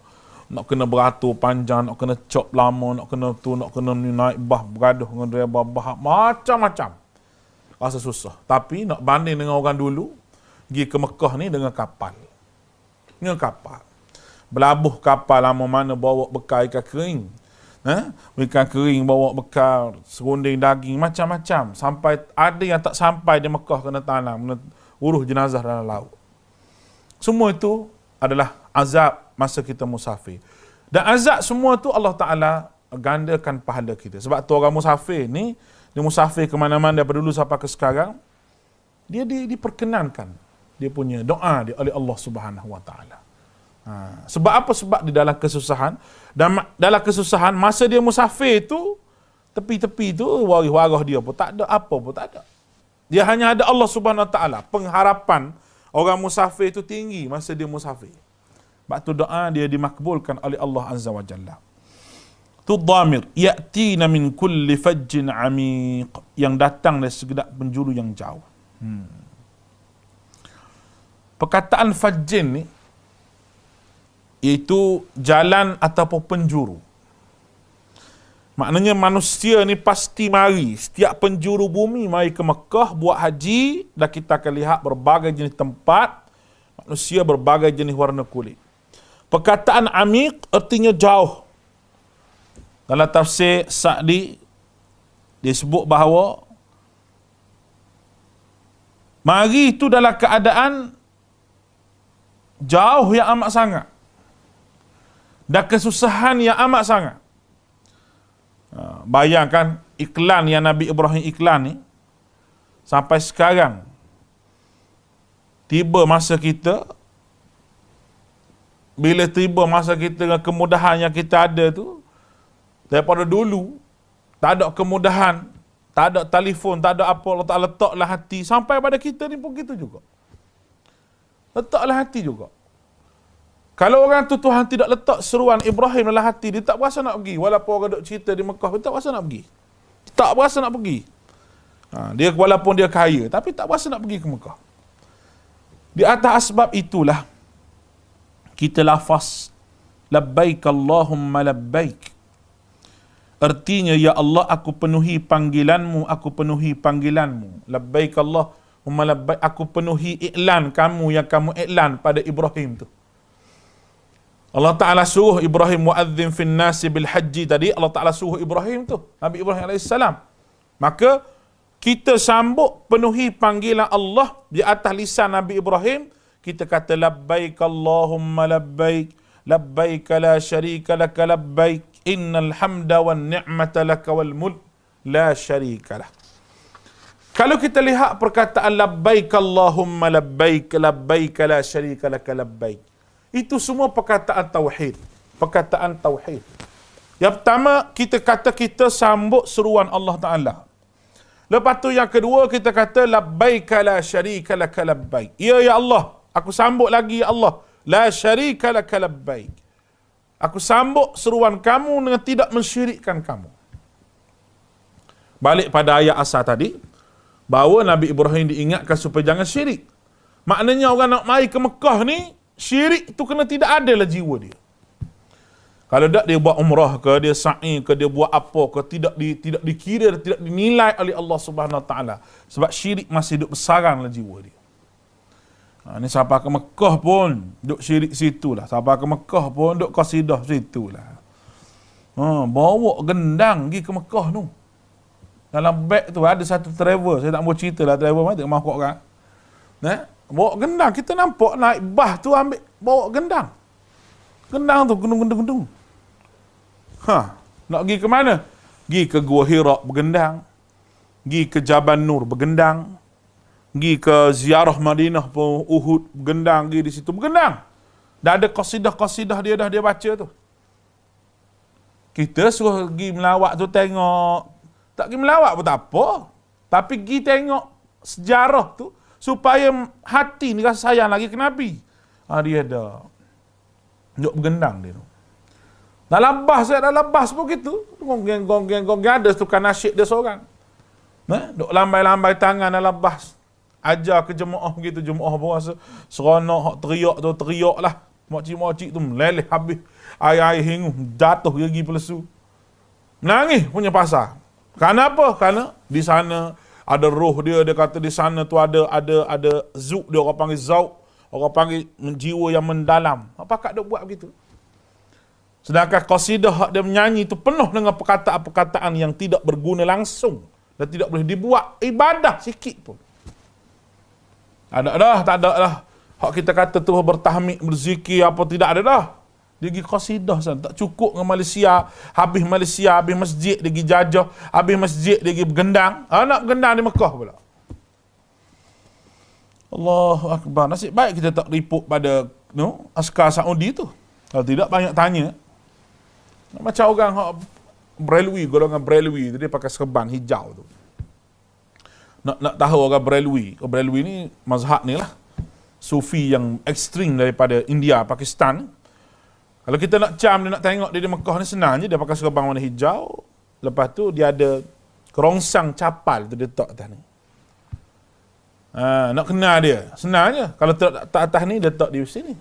Speaker 1: Nak kena beratur panjang, nak kena cop lama, nak kena naik bah bergaduh dengan driver bah, macam-macam. Rasa susah. Tapi nak banding dengan orang dulu, pergi ke Mekah ni dengan kapal. Dengan kapal. Berlabuh kapal lama mana bawa bekal ikan kering. Ikan kering bawa bekal, serunding daging, macam-macam. Sampai ada yang tak sampai di Mekah kena tanam, kena urus jenazah dalam laut. Semua itu adalah azab masa kita musafir. Dan azab semua tu Allah Ta'ala gandakan pahala kita. Sebab tu orang musafir ni, dia musafir ke mana-mana daripada dulu sampai ke sekarang, dia diperkenankan dia punya doa dia oleh Allah Subhanahu Wa Ta'ala. Sebab apa? Sebab di dalam kesusahan, dan dalam kesusahan masa dia musafir tu, tepi-tepi tu waris-waris dia pun tak ada, apa pun tak ada. Dia hanya ada Allah Subhanahu Wa Ta'ala. Pengharapan orang musafir itu tinggi masa dia musafir. Sebab tu doa dia dimakbulkan oleh Allah Azza wa Jalla. Tu dhamir, ya'tina min kulli fajjin amiq, yang datang dari segedap penjuru yang jauh. Perkataan fajjin ni iaitu jalan ataupun penjuru. Maknanya manusia ni pasti mari, setiap penjuru bumi mari ke Mekah buat haji, dan kita akan lihat berbagai jenis tempat, manusia berbagai jenis warna kulit. Perkataan amiq artinya jauh. Dalam tafsir Sa'di disebut bahawa mari itu dalam keadaan jauh yang amat sangat dan kesusahan yang amat sangat. Bayangkan iklan yang Nabi Ibrahim iklan ni, sampai sekarang tiba masa kita, bila tiba masa kita dengan kemudahan yang kita ada tu, daripada dulu tak ada kemudahan, tak ada telefon, tak ada apa, Allah Ta'ala letaklah hati. Sampai pada kita ni pun gitu juga, letaklah hati juga. Kalau orang tu Tuhan tidak letak seruan Ibrahim dalam hati, dia tak berasa nak pergi. Walaupun orang duk cerita di Mekah, dia tak berasa nak pergi. Tak berasa nak pergi. Dia walaupun dia kaya, tapi tak berasa nak pergi ke Mekah. Di atas sebab itulah kita lafaz labbaik Allahumma labbaik. Artinya, ya Allah, aku penuhi panggilanmu, aku penuhi panggilanmu. Labbaik Allahumma labbaik, aku penuhi iklan kamu yang kamu iklan pada Ibrahim tu. Allah Ta'ala suruh Ibrahim muadzin fin nasi bil haji tadi, Allah Ta'ala suruh Ibrahim tu, Nabi Ibrahim AS. Maka kita sambut penuhi panggilan Allah di atas lisan Nabi Ibrahim. Kita kata labbaik Allahumma labbaik, labbaik la syarika laka labbaik, innal hamda wan ni'mata laka wal mulk la syarika lah. Kalau kita lihat perkataan labbaik Allahumma labbaik, labbaik la syarika laka labbaik, itu semua perkataan tauhid. Perkataan tauhid. Yang pertama, kita kata kita sambut seruan Allah Ta'ala. Lepas tu yang kedua, kita kata labbaik la syarika laka labbaik. Ya Allah, aku sambut lagi ya Allah. La syarika laka labbaik. Aku sambut seruan kamu dengan tidak mensyirikkan kamu. Balik pada ayat asal tadi, bahawa Nabi Ibrahim diingatkan supaya jangan syirik. Maknanya orang nak mari ke Mekah ni, syirik tu kena tidak ada lah jiwa dia. Kalau tak dia buat umrah ke, dia sa'i ke, dia buat apa ke, tidak dikira, tidak dinilai oleh Allah Subhanahu Wa Taala. Sebab syirik masih duk bersarang lah jiwa dia. Ni sampai ke Mekah pun duk syirik situ lah. Sampai ke Mekah pun duk qasidah situ lah. Bawa gendang pergi ke Mekah tu. Dalam beg tu ada satu travel, saya tak mau cerita lah travel mana, tengok mahkuk kan. Bawa gendang, kita nampak naik bah tu ambil, bawa gendang. Gendang tu, gendung-gendung. Nak pergi ke mana? Pergi ke Gua Hira bergendang. Pergi ke Jabal Nur bergendang. Pergi ke ziarah Madinah pun, Uhud bergendang, pergi di situ bergendang. Dah ada qasidah-qasidah dia dah dia baca tu. Kita suruh pergi melawat tu tengok. Tak pergi melawat pun tak apa. Tapi pergi tengok sejarah tu, supaya hati ni rasa sayang lagi ke Nabi. Dia ada duk bergendang dia tu. Dalam bas pun gitu. Gonggeng ada tukar nasyid dia seorang. Duk lambai-lambai tangan dalam bas. Ajar ke jemaah gitu, jemaah pun rasa seronok, hak teriak lah. Makcik-makcik tu meleleh habis. Air-air hingu, jatuh gigi pelesu. Menangis punya pasal. Kenapa? Kerana di sana ada roh dia kata di sana tu ada zuk dia, orang panggil zauk. Orang panggil jiwa yang mendalam. Apa kak dia buat begitu? Sedangkan qasidah hak dia menyanyi itu penuh dengan perkataan-perkataan yang tidak berguna langsung dan tidak boleh dibuat ibadah sikit pun. Tak ada dah. Hak kita kata tu bertahmid, berzikir apa tidak ada dah. Dia pergi qasidah sana, tak cukup dengan Malaysia, habis masjid dia pergi jajah, habis masjid dia pergi bergendang. Nak bergendang di Mekah pula. Allahu Akbar. Nasib baik kita tak report pada askar Saudi tu. Kalau tidak banyak tanya. Macam orang golongan Brelwi tu, dia pakai serban hijau tu. Nak tahu orang Brelwi ni mazhab ni lah. Sufi yang ekstrim daripada India, Pakistan. Kalau kita nak dia nak tengok dia di Mekah ni senang je, dia pakai serban warna hijau. Lepas tu dia ada kerongsang capal tu dia letak atas ni. Nak kenal dia, senang je. Kalau tak atas ni, dia letak di sini.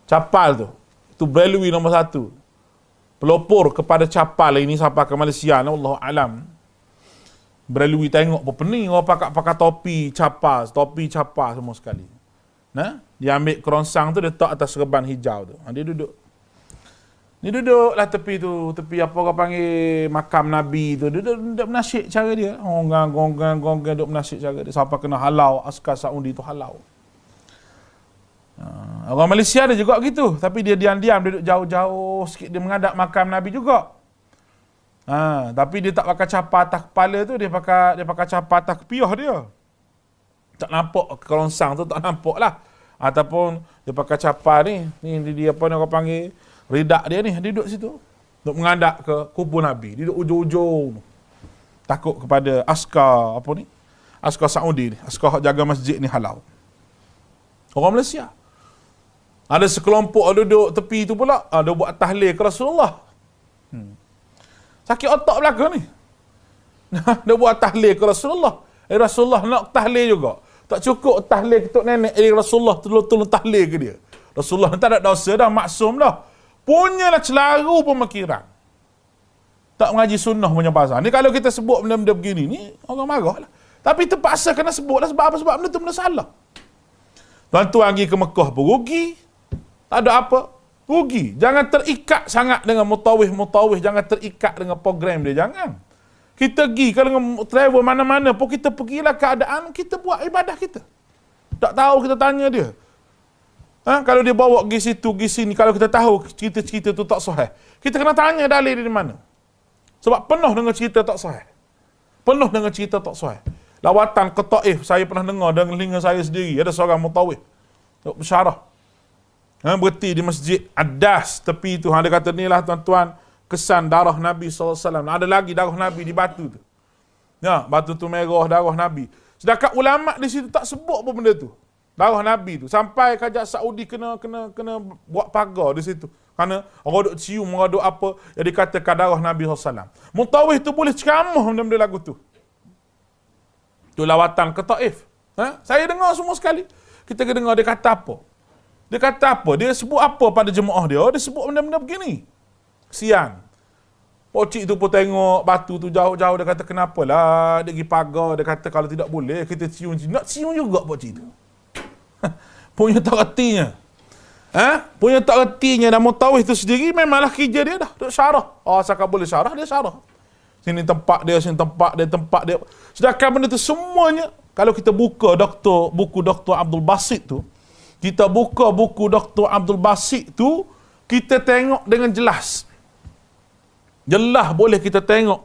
Speaker 1: Capal tu. Itu Brelwi nombor 1. Pelopor kepada capal ini sampai ke Malaysia, Allahu alam. Brelwi tengok apa pening orang pakai topi capal semua sekali. Dia ambil kerongsang tu, dia letak atas serban hijau tu. Dia duduk. Ni duduklah tepi tu, tepi apa orang panggil makam Nabi tu. Dia duduk menasyid cara dia. Gonggang duduk menasyid cara dia. Sampai kena halau, askar Saudi tu halau. Orang Malaysia ada juga gitu, tapi dia diam-diam, dia duduk jauh-jauh sikit, dia menghadap makam Nabi juga. Tapi dia tak pakai capar atas kepala tu, dia pakai capar atas kepiah dia. Tak nampak kerongsang tu, tak nampak lah. Ataupun dia pakai capar ni dia apa ni orang panggil ridak dia ni, dia duduk situ. Duduk menghadap ke kubur Nabi, dia duduk ujung-ujung. Takut kepada askar apa ni? Askar Saudi ni, askar jaga masjid ni halau. Orang Malaysia. Ada sekelompok duduk tepi tu pula, dia buat tahlil ke Rasulullah. Sakit otak belakang ni. Dia buat tahlil ke Rasulullah. Rasulullah nak tahlil juga. Tak cukup tahlil ketuk nenek, Rasulullah tolong tahlil ke dia. Rasulullah tak ada dosa dah, maksum dah. Punyalah celaru pemikiran. Tak mengaji sunnah punya pasal. Ni kalau kita sebut benda-benda begini ni, orang marah lah. Tapi terpaksa kena sebut lah. Sebab apa? Sebab benda tu benda salah. Tuan-tuan pergi ke Mekah pun rugi. Tak ada apa. Rugi. Jangan terikat sangat dengan mutawih. Jangan terikat dengan program dia. Jangan. Kita pergi, kalau travel mana-mana pun kita pergilah keadaan, kita buat ibadah kita. Tak tahu kita tanya dia. Kalau dia bawa pergi situ, pergi sini, kalau kita tahu cerita-cerita tu tak sahih, kita kena tanya dalil dia di mana. Sebab penuh dengan cerita tak sahih. Lawatan ke Taif, saya pernah dengar dengan telinga saya sendiri. Ada seorang mutawih bersyarah. Berhenti di masjid Adas tepi tu. Dia kata, inilah tuan-tuan kesan darah Nabi SAW. Ada lagi darah Nabi di batu tu. Batu tu merah, darah Nabi. Sedangkan ulama di situ tak sebut apa benda tu. Darah Nabi tu. Sampai Kerajaan Saudi kena buat pagar di situ. Kerana orang duk cium, orang duk apa yang dikatakan darah Nabi SAW. Mutawih tu boleh ceramah benda-benda lagu tu. Tu lawatan ke Taif. Saya dengar semua sekali. Kita dengar dia kata apa. Dia sebut apa pada jemaah dia. Dia sebut benda-benda begini. Kesian. Pocik tu pun tengok batu tu jauh-jauh. Dia kata kenapalah. Dia pergi pagar. Dia kata kalau tidak boleh kita cium. Nak cium juga pocik tu. Punya tak ertinya. Punya tak ertinya. Dan mutawih tu sendiri memanglah kerja dia dah. Duk syarah. Asalkan boleh syarah, dia syarah. Sini tempat dia. Sedangkan benda tu semuanya, kalau kita buka buku Dr. Abdul Basit tu, kita tengok dengan jelas. Jelas boleh kita tengok.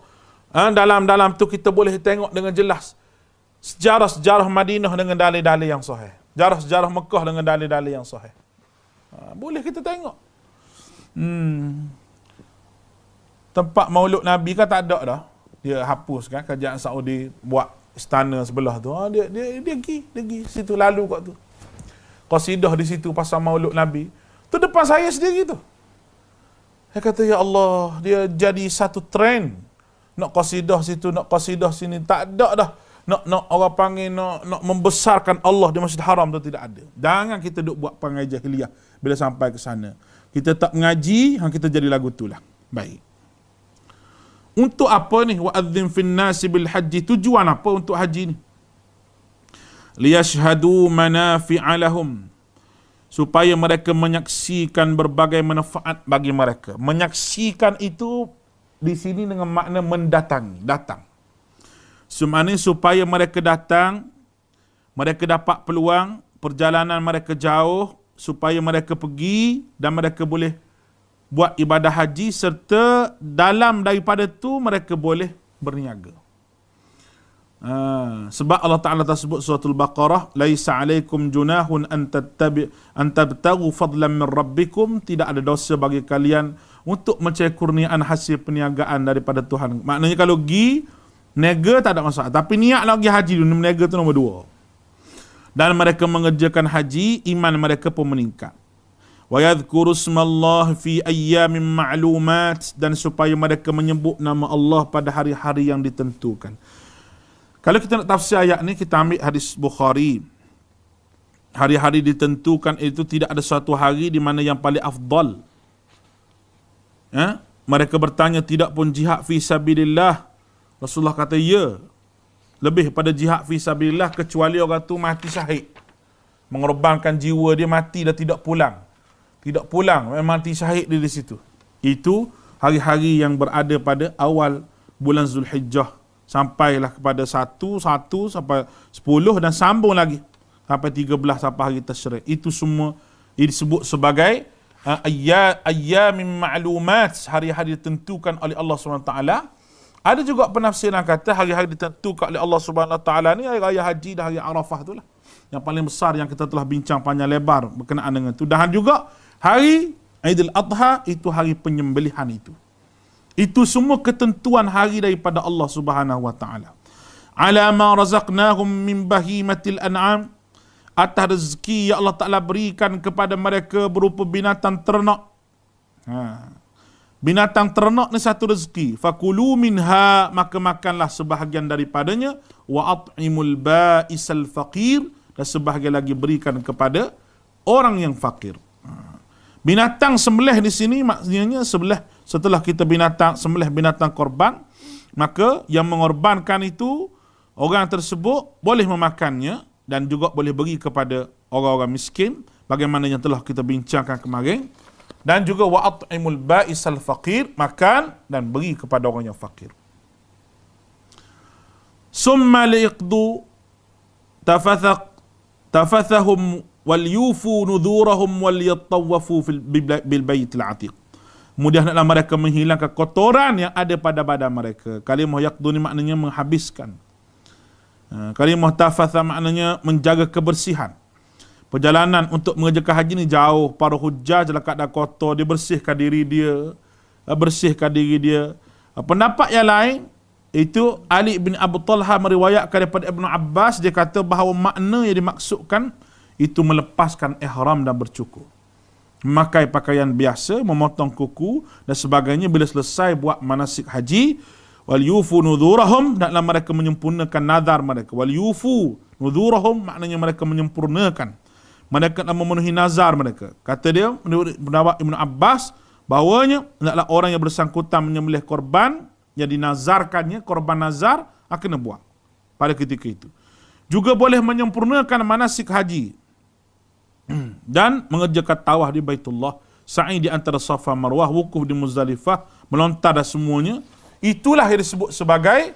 Speaker 1: Dalam tu kita boleh tengok dengan jelas. Sejarah-sejarah Madinah dengan dalil-dalil yang sahih. Sejarah-sejarah Mekah dengan dalil-dalil yang sahih. Boleh kita tengok. Tempat maulud Nabi kan tak ada dah. Dia hapus kan, Kerajaan Saudi buat istana sebelah tu. Dia pergi situ, lalu kat tu. Qasidah di situ pasal maulud Nabi. Tu depan saya sendiri tu. Saya kata, ya Allah, dia jadi satu trend. Nak qasidah situ, nak qasidah sini, tak ada dah. Nak orang panggil, nak membesarkan Allah di Masjid Haram tu tidak ada. Jangan kita duk buat perangai jahiliah bila sampai ke sana. Kita tak mengaji, kita jadi lagu tu lah. Baik. Untuk apa ni? Wa'adzim fin nasi bil haji. Tujuan apa untuk haji ni? Liyashhadu manafi'a lahum. Supaya mereka menyaksikan berbagai manfaat bagi mereka. Menyaksikan itu di sini dengan makna mendatangi, datang. Sebenarnya supaya mereka datang, mereka dapat peluang, perjalanan mereka jauh, supaya mereka pergi dan mereka boleh buat ibadah haji, serta dalam daripada tu mereka boleh berniaga. Sebab Allah Ta'ala tersebut suratul Baqarah, laisa alaikum junahun an tabtaghu fadlan min rabbikum, tidak ada dosa bagi kalian untuk mencari kurniaan hasil perniagaan daripada Tuhan. Maknanya kalau pergi niaga tak ada masalah, tapi niat nak pergi haji dulu, niaga tu nombor 2. Dan mereka mengerjakan haji, iman mereka pun meningkat. Wa yadhkuru ismallah fi ayyamin ma'lumat, dan supaya mereka menyebut nama Allah pada hari-hari yang ditentukan. Kalau kita nak tafsir ayat ni, kita ambil hadis Bukhari. Hari-hari ditentukan itu tidak ada suatu hari di mana yang paling afdal. Mereka bertanya, tidak pun jihad fi sabilillah. Rasulullah kata, ya, lebih pada jihad fi sabilillah, kecuali orang tu mati syahid, mengorbankan jiwa dia, mati dah tidak pulang. Tidak pulang, memang mati syahid dia di situ. Itu hari-hari yang berada pada awal bulan Zulhijjah, sampailah kepada 1 sampai 10 dan sambung lagi sampai 13 sampai hari Tasyrik. Itu semua disebut sebagai ayyamin ma'lumat, hari-hari ditentukan oleh Allah SWT. Ada juga penafsiran kata hari-hari ditentukan oleh Allah SWT ni hari raya haji dan hari Arafah tu lah, yang paling besar yang kita telah bincang panjang lebar berkenaan dengan itu. Dan juga hari Aidil Adha, itu hari penyembelihan itu. Itu semua ketentuan hari daripada Allah Subhanahu wa taala. Ala ma razaqnahum min bahimatil an'am, atas rezeki yang Allah Taala berikan kepada mereka berupa binatang ternak. Binatang ternak ni satu rezeki. Fakulu minha, maka makanlah sebahagian daripadanya. Wa at'imul ba'isal faqir, dan sebahagian lagi berikan kepada orang yang fakir. Binatang sembelih di sini maksudnya setelah kita sembelih binatang korban, maka yang mengorbankan itu orang tersebut boleh memakannya dan juga boleh beri kepada orang-orang miskin, bagaimana yang telah kita bincangkan kemarin. Dan juga wa at'imul ba'isal faqir, makan dan beri kepada orang yang fakir. Summa liqdu tafathahum wal yufu nudhurahum wal yattawafu bil baitil atiq. Kemudian hendaklah mereka menghilangkan kotoran yang ada pada badan mereka. Kalimah yaqdu ni maknanya menghabiskan. Kalimah tafatha maknanya menjaga kebersihan. Perjalanan untuk mengerjakan haji ni jauh, para hujjaj dalam keadaan kotor, dia bersihkan diri dia, Pendapat yang lain, itu Ali bin Abu Talha meriwayatkan daripada Ibnu Abbas, dia kata bahawa makna yang dimaksudkan itu melepaskan ihram dan bercukur, memakai pakaian biasa, memotong kuku dan sebagainya bila selesai buat manasik haji. Wal yufu nudhurahum, daklah mereka menyempurnakan nazar mereka. Wal yufu nudhurahum maknanya mereka menyempurnakan, mereka nak memenuhi nazar mereka. Kata dia, menurut pendapat Ibnu Abbas, bahawanya hendaklah orang yang bersangkutan menyembelih korban yang dinazarkannya, korban nazar, akan buat pada ketika itu. Juga boleh menyempurnakan manasik haji dan mengerjakan tawaf di Baitullah, sa'i di antara Safa Marwah, wukuf di Muzdalifah, melontar dan semuanya. Itulah yang disebut sebagai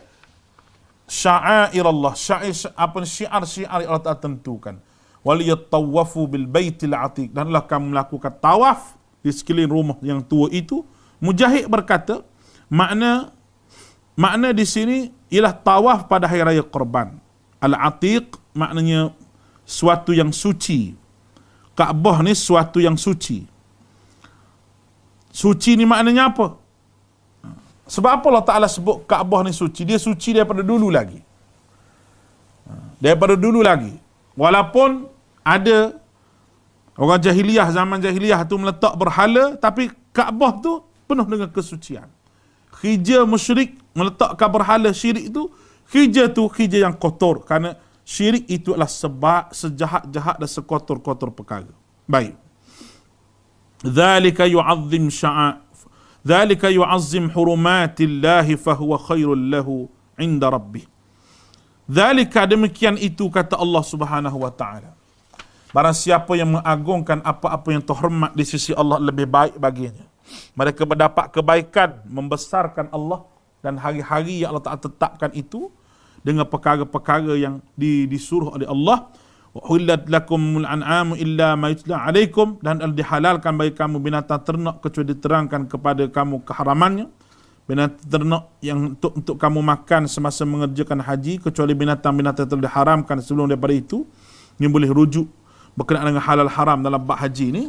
Speaker 1: sya'air Allah, syiar yang Allah Ta'ala tentukan. Waliyattawafu bil baitil atiq, dan Allah akan melakukan tawaf di sekeliling rumah yang tua itu. Mujahid berkata, makna di sini ialah tawaf pada hari raya Qurban. Al-atiq maknanya suatu yang suci. Kaabah ni suatu yang suci. Suci ni maknanya apa? Sebab apa Allah Ta'ala sebut Kaabah ni suci? Dia suci daripada dulu lagi. Walaupun ada orang jahiliyah, zaman jahiliyah tu meletak berhala, tapi Kaabah tu penuh dengan kesucian. Kerja musyrik meletakkan berhala syirik itu, kerja yang kotor, kerana syirik itu adalah sebab sejahat-jahat dan sekotor-kotor perkara. Baik. Dzalika yu'azzim hurumatillahi fahuwa khairul lahu 'inda rabbih. Dzalika, demikian itu kata Allah Subhanahu wa taala. Barang siapa yang mengagungkan apa-apa yang terhormat di sisi Allah, lebih baik baginya. Mereka mendapat kebaikan, membesarkan Allah, dan hari-hari yang Allah Ta'ala tetapkan itu dengan perkara-perkara yang disuruh oleh Allah. Wa uhillat lakumul an'amu illa ma yutla 'alaikum, dan dihalalkan bagi kamu binatang ternak kecuali diterangkan kepada kamu keharamannya. Binatang ternak yang untuk kamu makan semasa mengerjakan haji, kecuali binatang-binatang telah diharamkan sebelum daripada itu, yang boleh rujuk berkenaan dengan halal haram dalam bab haji ini.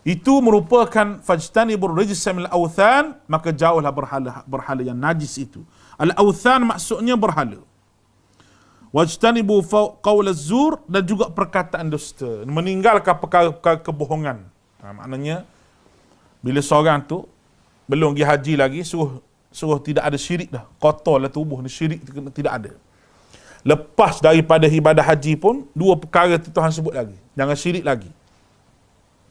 Speaker 1: Itu merupakan fajtanibur rijsa minal awthan, maka jauhlah berhala yang najis itu. Al-awthan maksudnya berhala. Wajtanibu qaulaz zur, dan juga perkataan dusta, meninggalkan perkara-perkara kebohongan. Maknanya bila seorang tu belum pergi haji lagi, suruh tidak ada syirik dah, kotorlah tubuh ni, syirik tidak ada. Lepas daripada ibadah haji pun, dua perkara tu Tuhan sebut lagi, jangan syirik lagi.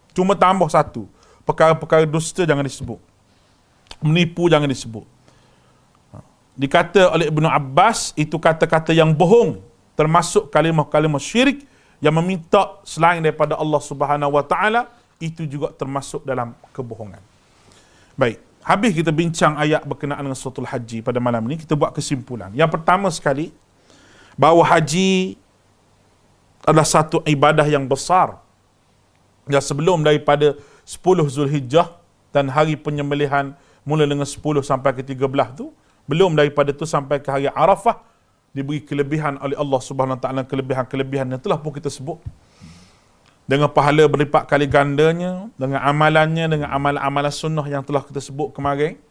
Speaker 1: Cuma tambah satu, perkara-perkara dusta jangan disebut, menipu jangan disebut. Dikata oleh Ibnu Abbas, itu kata-kata yang bohong, termasuk kalimah-kalimah syirik yang meminta selain daripada Allah Subhanahu wa taala, itu juga termasuk dalam kebohongan. Baik, habis kita bincang ayat berkenaan dengan suratul haji pada malam ini, kita buat kesimpulan. Yang pertama sekali, bahawa haji adalah satu ibadah yang besar. Ya, sebelum daripada 10 Zulhijjah dan hari penyembelihan mula dengan 10 sampai ke 13 tu, belum daripada tu sampai ke hari Arafah, diberi kelebihan oleh Allah Subhanahu wa taala, kelebihan-kelebihan yang telah pun kita sebut. Dengan pahala berlipat kali gandanya, dengan amalannya, dengan amalan-amalan sunnah yang telah kita sebut kemarin.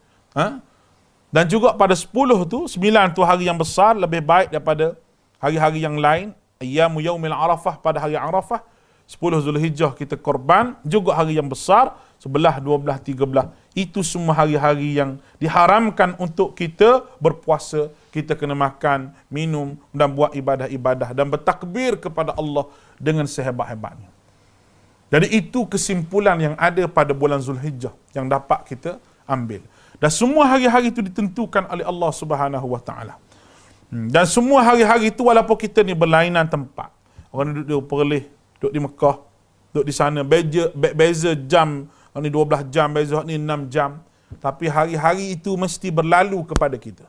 Speaker 1: Dan juga pada 10 tu, 9 tu hari yang besar, lebih baik daripada hari-hari yang lain. Ayyamu yaumil Arafah, pada hari Arafah. 10 Zulhijjah kita korban, juga hari yang besar, 11, 12, 13. Itu semua hari-hari yang diharamkan untuk kita berpuasa, kita kena makan, minum, dan buat ibadah-ibadah, dan bertakbir kepada Allah dengan sehebat-hebatnya. Jadi itu kesimpulan yang ada pada bulan Zulhijjah yang dapat kita ambil. Dan semua hari-hari itu ditentukan oleh Allah Subhanahu wa taala. Dan semua hari-hari itu, walaupun kita ni berlainan tempat, orang duduk di Perlis, duduk di Mekah, duduk di sana, beza jam, ni 12 jam, beza ni 6 jam, tapi hari-hari itu mesti berlalu kepada kita.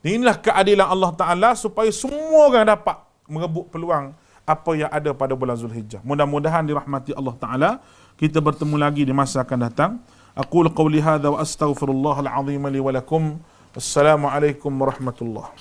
Speaker 1: Inilah keadilan Allah Ta'ala supaya semua orang dapat merebut peluang apa yang ada pada bulan Zulhijjah. Mudah-mudahan dirahmati Allah Ta'ala. Kita bertemu lagi di masa akan datang. Aqulu qawli hadha wa astaghfirullahal azim li wa lakum. Assalamualaikum warahmatullahi